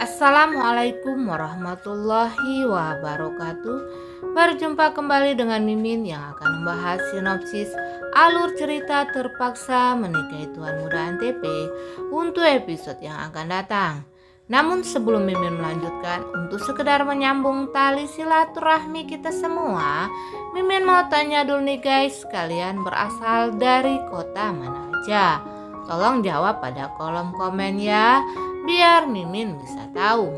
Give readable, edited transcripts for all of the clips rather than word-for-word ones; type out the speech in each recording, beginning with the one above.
Assalamualaikum warahmatullahi wabarakatuh. Berjumpa kembali dengan Mimin yang akan membahas sinopsis alur cerita Terpaksa Menikahi Tuan Muda Antp untuk episode yang akan datang. Namun sebelum Mimin melanjutkan, untuk sekedar menyambung tali silaturahmi kita semua, Mimin mau tanya dulu nih guys, kalian berasal dari kota mana aja? Tolong jawab pada kolom komen ya, biar Mimin bisa tahu.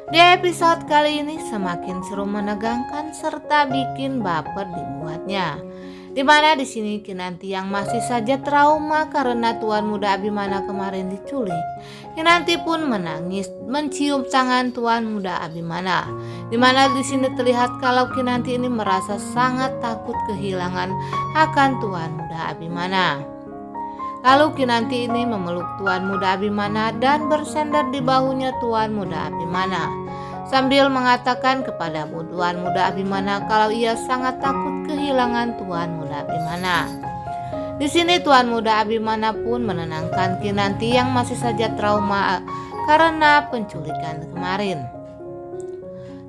Di episode kali ini semakin seru, menegangkan serta bikin baper dibuatnya. Dimana di sini Kinanti yang masih saja trauma karena Tuan Muda Abimana kemarin diculik. Kinanti pun menangis mencium tangan Tuan Muda Abimana. Dimana di sini terlihat kalau Kinanti ini merasa sangat takut kehilangan akan Tuan Muda Abimana. Lalu Kinanti ini memeluk Tuan Muda Abimana dan bersandar di bahunya Tuan Muda Abimana sambil mengatakan kepada Tuan Muda Abimana kalau ia sangat takut kehilangan Tuan Muda Abimana. Di sini Tuan Muda Abimana pun menenangkan Kinanti yang masih saja trauma karena penculikan kemarin.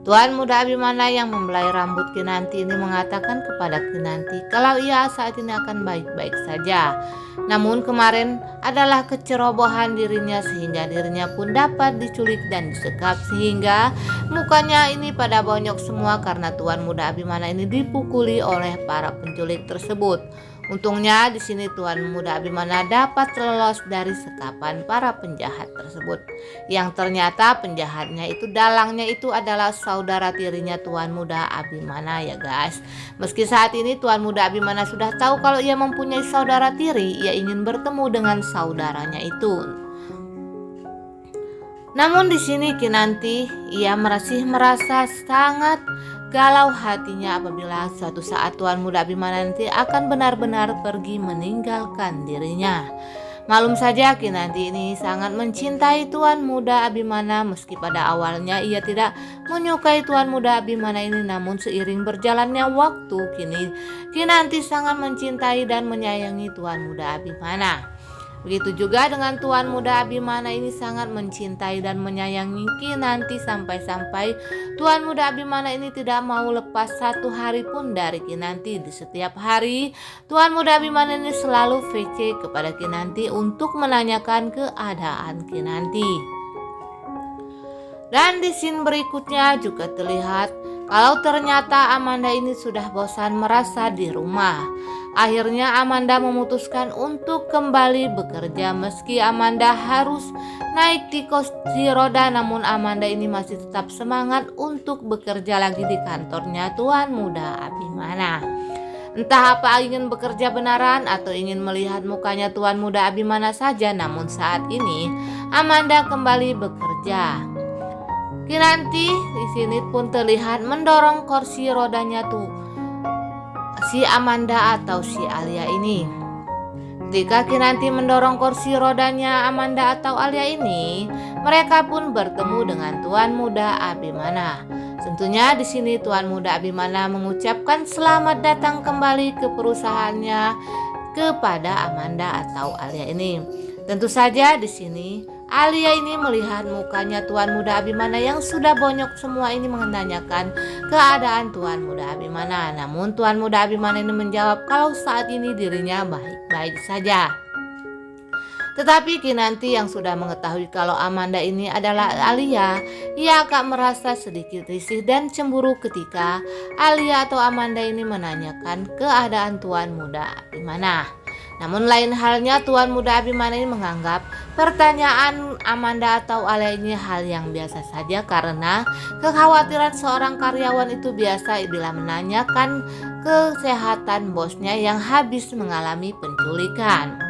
Tuan Muda Abimana yang membelai rambut Kinanti ini mengatakan kepada Kinanti kalau ia saat ini akan baik-baik saja. Namun kemarin adalah kecerobohan dirinya sehingga dirinya pun dapat diculik dan disekap sehingga mukanya ini pada bonyok semua karena Tuan Muda Abimana ini dipukuli oleh para penculik tersebut. Untungnya di sini Tuan Muda Abimana dapat lolos dari sekapan para penjahat tersebut. Yang ternyata penjahatnya itu dalangnya itu adalah saudara tirinya Tuan Muda Abimana ya guys. Meski saat ini Tuan Muda Abimana sudah tahu kalau ia mempunyai saudara tiri, ia ingin bertemu dengan saudaranya itu. Namun di sini Kinanti ia masih merasa sangat galau hatinya apabila suatu saat Tuan Muda Abimana nanti akan benar-benar pergi meninggalkan dirinya. Malum saja Kinanti ini sangat mencintai Tuan Muda Abimana meski pada awalnya ia tidak menyukai Tuan Muda Abimana ini, namun seiring berjalannya waktu kini Kinanti sangat mencintai dan menyayangi Tuan Muda Abimana. Begitu juga dengan Tuan Muda Abimana ini sangat mencintai dan menyayangi Kinanti sampai-sampai Tuan Muda Abimana ini tidak mau lepas satu hari pun dari Kinanti. Di setiap hari Tuan Muda Abimana ini selalu VC kepada Kinanti untuk menanyakan keadaan Kinanti. Dan di scene berikutnya juga terlihat kalau ternyata Amanda ini sudah bosan merasa di rumah. Akhirnya Amanda memutuskan untuk kembali bekerja meski Amanda harus naik di kursi roda, namun Amanda ini masih tetap semangat untuk bekerja lagi di kantornya Tuan Muda Abimana. Entah apa ingin bekerja benaran atau ingin melihat mukanya Tuan Muda Abimana saja, namun saat ini Amanda kembali bekerja. Kinanti di sini pun terlihat mendorong kursi rodanya si Amanda atau si Alia ini. Ketika Kinanti mendorong kursi rodanya Amanda atau Alia ini, mereka pun bertemu dengan Tuan Muda Abimana. Tentunya di sini Tuan Muda Abimana mengucapkan selamat datang kembali ke perusahaannya kepada Amanda atau Alia ini. Tentu saja di sini Alia ini melihat mukanya Tuan Muda Abimana yang sudah bonyok semua ini menanyakan keadaan Tuan Muda Abimana. Namun Tuan Muda Abimana ini menjawab kalau saat ini dirinya baik-baik saja. Tetapi Kinanti yang sudah mengetahui kalau Amanda ini adalah Alia, ia agak merasa sedikit risih dan cemburu ketika Alia atau Amanda ini menanyakan keadaan Tuan Muda Abimana. Namun lain halnya Tuan Muda Abimana ini menganggap pertanyaan Amanda atau Alia ini hal yang biasa saja karena kekhawatiran seorang karyawan itu biasa bila menanyakan kesehatan bosnya yang habis mengalami penculikan.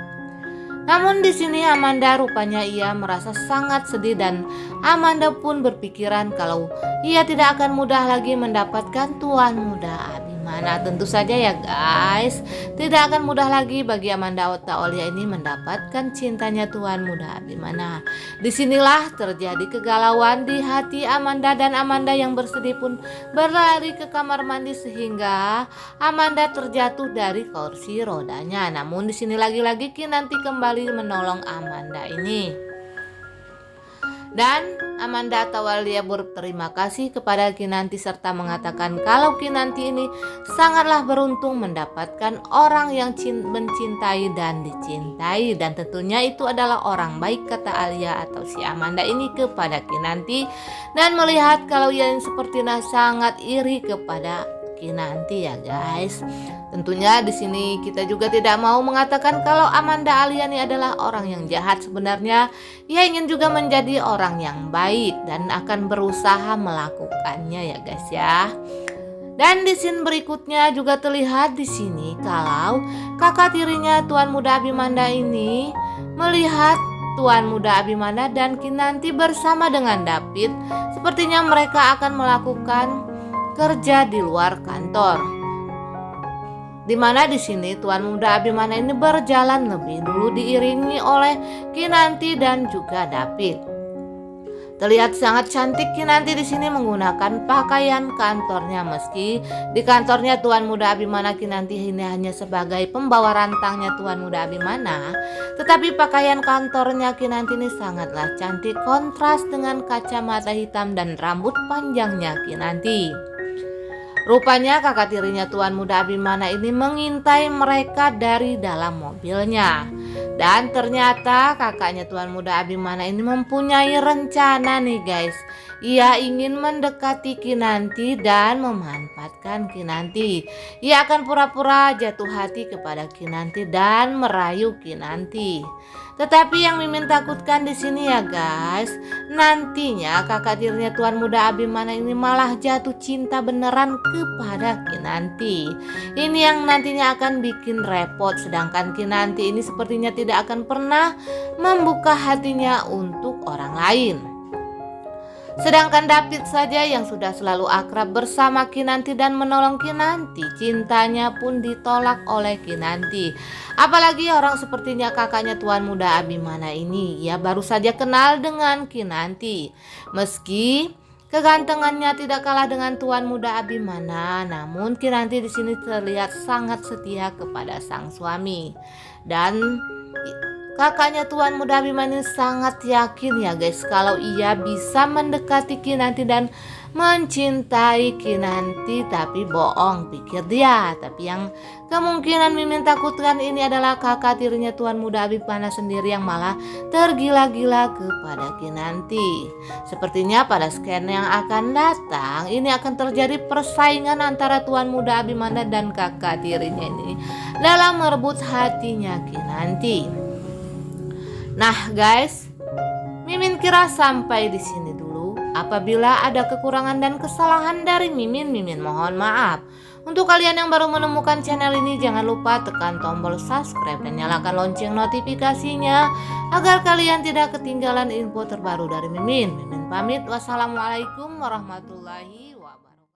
Namun di sini Amanda rupanya ia merasa sangat sedih dan Amanda pun berpikiran kalau ia tidak akan mudah lagi mendapatkan Tuan Muda Abimana. Abimana. Tentu saja ya guys, tidak akan mudah lagi bagi Amanda Ottaolia ini mendapatkan cintanya Tuan Muda Abimana. Disinilah terjadi kegalauan di hati Amanda, dan Amanda yang bersedih pun berlari ke kamar mandi sehingga Amanda terjatuh dari kursi rodanya. Namun di sini lagi-lagi Kinanti kembali menolong Amanda ini. Dan Amanda Ottaolia berterima kasih kepada Kinanti serta mengatakan kalau Kinanti ini sangatlah beruntung mendapatkan orang yang mencintai dan dicintai, dan tentunya itu adalah orang baik, kata Alia atau si Amanda ini kepada Kinanti, dan melihat kalau ia sepertinya sangat iri kepada Kinanti ya guys. Tentunya di sini kita juga tidak mau mengatakan kalau Amanda Alia ini adalah orang yang jahat. Sebenarnya ia ingin juga menjadi orang yang baik dan akan berusaha melakukannya ya guys ya. Dan di scene berikutnya juga terlihat di sini kalau kakak tirinya Tuan Muda Abimana ini melihat Tuan Muda Abimana dan Kinanti bersama dengan David. Sepertinya mereka akan melakukan kerja di luar kantor, di mana di sini Tuan Muda Abimana ini berjalan lebih dulu diiringi oleh Kinanti dan juga David. Terlihat sangat cantik Kinanti di sini menggunakan pakaian kantornya, meski di kantornya Tuan Muda Abimana Kinanti ini hanya sebagai pembawa rantangnya Tuan Muda Abimana, tetapi pakaian kantornya Kinanti ini sangatlah cantik, kontras dengan kacamata hitam dan rambut panjangnya Kinanti. Rupanya kakak tirinya Tuan Muda Abimana ini mengintai mereka dari dalam mobilnya. Dan ternyata kakaknya Tuan Muda Abimana ini mempunyai rencana nih guys. Ia ingin mendekati Kinanti dan memanfaatkan Kinanti. Ia akan pura-pura jatuh hati kepada Kinanti dan merayu Kinanti. Tetapi yang Mimin takutkan di sini ya guys, nantinya kakak tirinya Tuan Muda Abimana ini malah jatuh cinta beneran kepada Kinanti. Ini yang nantinya akan bikin repot, sedangkan Kinanti ini sepertinya tidak akan pernah membuka hatinya untuk orang lain. Sedangkan David saja yang sudah selalu akrab bersama Kinanti dan menolong Kinanti, cintanya pun ditolak oleh Kinanti. Apalagi orang sepertinya kakaknya Tuan Muda Abimana ini, ia baru saja kenal dengan Kinanti. Meski kegantengannya tidak kalah dengan Tuan Muda Abimana, namun Kinanti di sini terlihat sangat setia kepada sang suami. Dan kakaknya Tuan Muda Abimana sangat yakin ya guys kalau ia bisa mendekati Kinanti dan mencintai Kinanti, tapi bohong pikir dia. Tapi yang kemungkinan Mimin takutkan ini adalah kakak tirinya Tuan Muda Abimana sendiri yang malah tergila-gila kepada Kinanti. Sepertinya pada scan yang akan datang ini akan terjadi persaingan antara Tuan Muda Abimana dan kakak tirinya ini dalam merebut hatinya Kinanti. Nah guys, Mimin kira sampai di sini dulu. Apabila ada kekurangan dan kesalahan dari Mimin mohon maaf. Untuk kalian yang baru menemukan channel ini, jangan lupa tekan tombol subscribe dan nyalakan lonceng notifikasinya agar kalian tidak ketinggalan info terbaru dari Mimin. Mimin pamit, wassalamualaikum warahmatullahi wabarakatuh.